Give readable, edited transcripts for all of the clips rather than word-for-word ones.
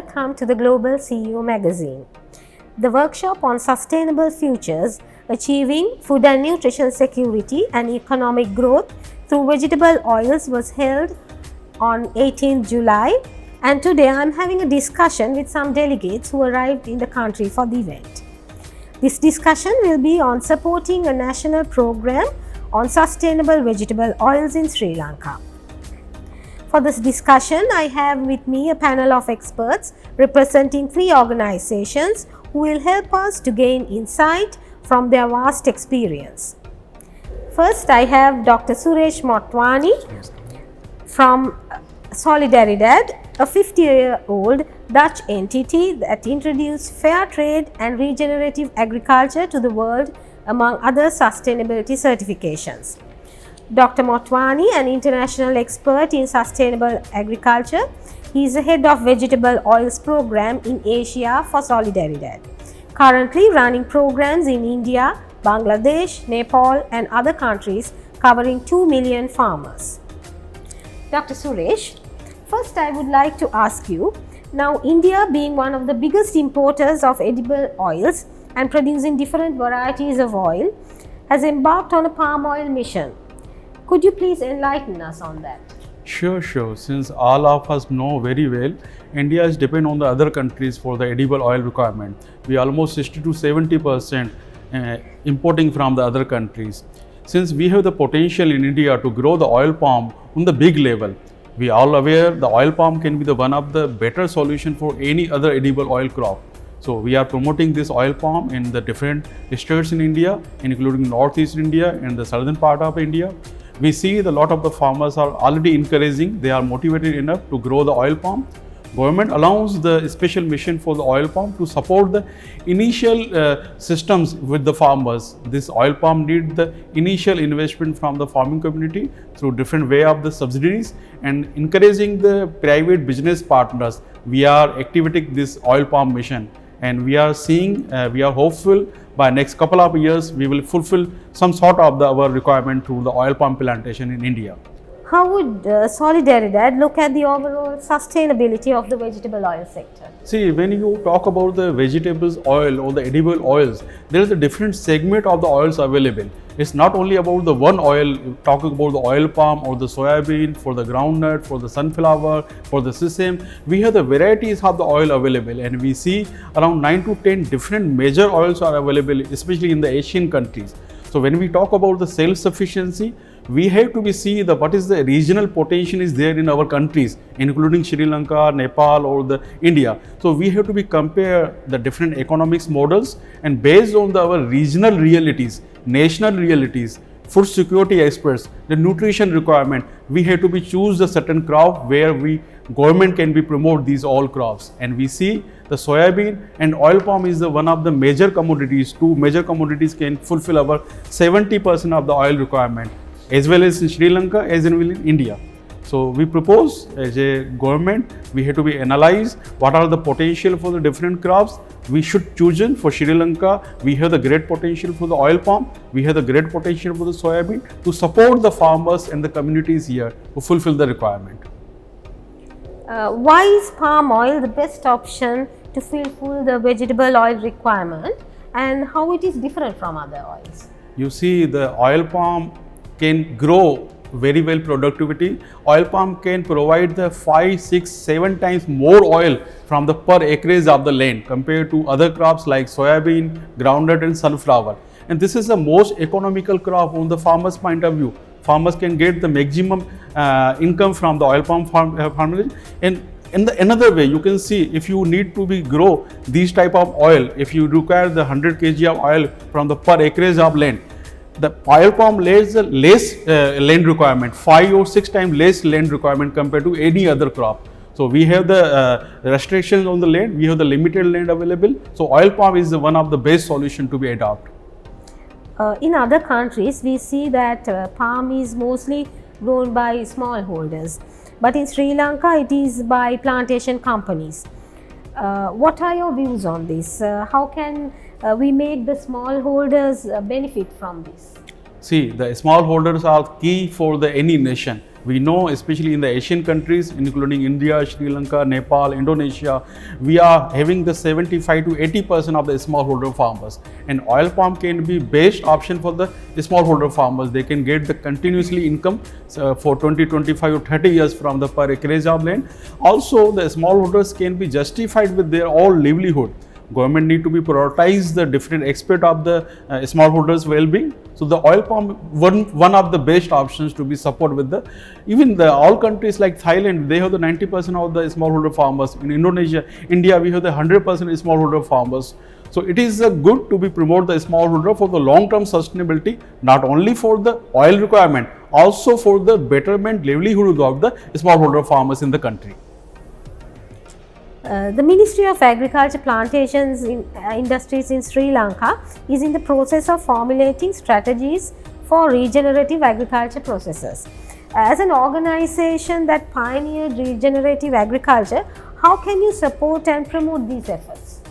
welcome to the Global CEO magazine. The workshop on sustainable futures, achieving food and nutrition security and economic growth through vegetable oils was held on 18th July, and today I am having a discussion with some delegates who arrived in the country for the event. This discussion will be on supporting a national program on sustainable vegetable oils in Sri Lanka. For this discussion, I have with me a panel of experts representing 3 organizations who will help us to gain insight from their vast experience. First, I have Dr. Suresh Motwani from Solidaridad, a 50-year-old Dutch entity that introduced fair trade and regenerative agriculture to the world, among other sustainability certifications. Dr. Motwani, an international expert in sustainable agriculture, he is the head of vegetable oils program in Asia for Solidaridad, currently running programs in India, Bangladesh, Nepal and other countries covering 2 million farmers. Dr. Suresh, first I would like to ask you, now India being one of the biggest importers of edible oils and producing different varieties of oil, has embarked on a palm oil mission. Could you please enlighten us on that? Sure. Since all of us know very well, India is dependent on the other countries for the edible oil requirement. We are almost 60 to 70% importing from the other countries. Since we have the potential in India to grow the oil palm on the big level, we are all aware the oil palm can be the one of the better solution for any other edible oil crop. So we are promoting this oil palm in the different states in India, including Northeast India and the southern part of India. We see a lot of the farmers are already encouraging, they are motivated enough to grow the oil palm. Government allows the special mission for the oil palm to support the initial systems with the farmers. This oil palm need the initial investment from the farming community through different way of the subsidies and encouraging the private business partners. We are activating this oil palm mission and we are seeing, we are hopeful by next couple of years we will fulfill some sort of our requirement through the oil palm plantation in India. How would Solidaridad look at the overall sustainability of the vegetable oil sector? See, when you talk about the vegetables oil or the edible oils, there is a different segment of the oils available. It's not only about the one oil, talking about the oil palm or the soybean, for the groundnut, for the sunflower, for the sesame. We have the varieties of the oil available and we see around 9 to 10 different major oils are available, especially in the Asian countries. So when we talk about the self-sufficiency, we have to be see the what is the regional potential is there in our countries, including Sri Lanka, Nepal or the India. So we have to be compare the different economics models and based on our regional realities, national realities, food security experts, the nutrition requirement, we have to be choose a certain crop where government can be promote these all crops. And we see the soybean and oil palm is the one of the major commodities. 2 major commodities can fulfill our 70% of the oil requirement, as well as in Sri Lanka, as well in India. So we propose as a government, we have to be analyze what are the potential for the different crops. We should choose in for Sri Lanka. We have the great potential for the oil palm. We have the great potential for the soybean to support the farmers and the communities here to fulfill the requirement. Why is palm oil the best option to fulfill the vegetable oil requirement and how it is different from other oils? You see, the oil palm can grow very well productivity. Oil palm can provide the 5, 6, 7 times more oil from the per acreage of the land compared to other crops like soybean, groundnut and sunflower. And this is the most economical crop on the farmer's point of view. Farmers can get the maximum income from the oil palm farming. And in another way, you can see if you need to grow these type of oil, if you require the 100 kg of oil from the per acreage of land, the oil palm lays less land requirement, 5 or 6 times less land requirement compared to any other crop. So we have the restrictions on the land, we have the limited land available. So oil palm is one of the best solution to be adopted. In other countries, we see that palm is mostly grown by smallholders, but in Sri Lanka, it is by plantation companies. What are your views on this? How can we make the smallholders benefit from this? See, the smallholders are key for any nation. We know, especially in the Asian countries, including India, Sri Lanka, Nepal, Indonesia, we are having the 75 to 80% of the smallholder farmers. And oil palm can be best option for the smallholder farmers. They can get the continuously income for 20, 25 or 30 years from the per acreage of land. Also, the smallholders can be justified with their all livelihood. Government need to be prioritize the different aspect of the smallholders well-being. So the oil palm one of the best options to be support with the even the all countries like Thailand, they have the 90% of the smallholder farmers. In Indonesia, India, we have the 100% smallholder farmers. So it is good to be promote the smallholder for the long-term sustainability, not only for the oil requirement, also for the betterment livelihood of the smallholder farmers in the country. The Ministry of Agriculture, Plantations Industries in Sri Lanka is in the process of formulating strategies for regenerative agriculture processes. As an organization that pioneered regenerative agriculture, how can you support and promote these efforts?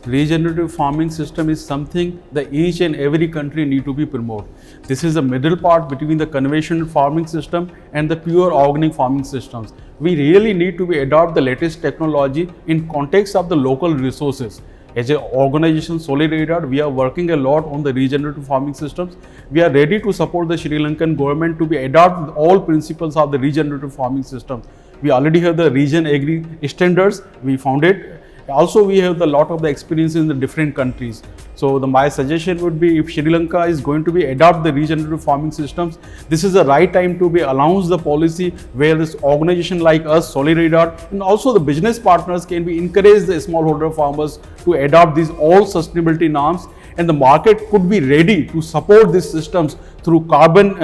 Regenerative farming system is something that each and every country need to be promote. This is the middle part between the conventional farming system and the pure organic farming systems. We really need to be adopt the latest technology in context of the local resources. As an organization, Solidarity, we are working a lot on the regenerative farming systems. We are ready to support the Sri Lankan government to be adopt all principles of the regenerative farming system. We already have the region agri standards. We found it. Also, we have a lot of the experience in the different countries. So my suggestion would be, if Sri Lanka is going to be adopt the regenerative farming systems, this is the right time to be announce the policy where this organization like us, Solidarity, and also the business partners can be encourage the smallholder farmers to adopt these all sustainability norms, and the market could be ready to support these systems through carbon.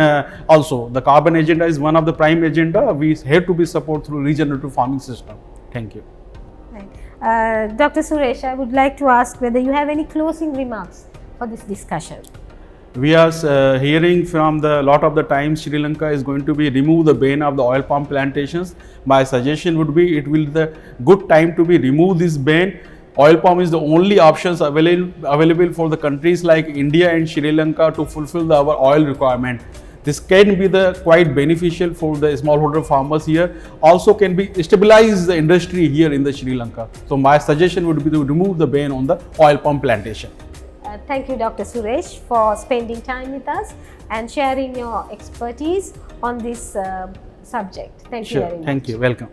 Also, the carbon agenda is one of the prime agenda. We have to be support through regenerative farming system. Thank you. Dr. Suresh, I would like to ask whether you have any closing remarks for this discussion. We are hearing from the lot of the times Sri Lanka is going to be remove the ban of the oil palm plantations. My suggestion would be it will be the good time to be remove this ban. Oil palm is the only options available for the countries like India and Sri Lanka to fulfill our oil requirement. This can be the quite beneficial for the smallholder farmers here. Also can be stabilize the industry here in the Sri Lanka. So my suggestion would be to remove the ban on the oil palm plantation. Thank you, Dr. Suresh, for spending time with us and sharing your expertise on this subject. Thank you very much. Thank you. Welcome.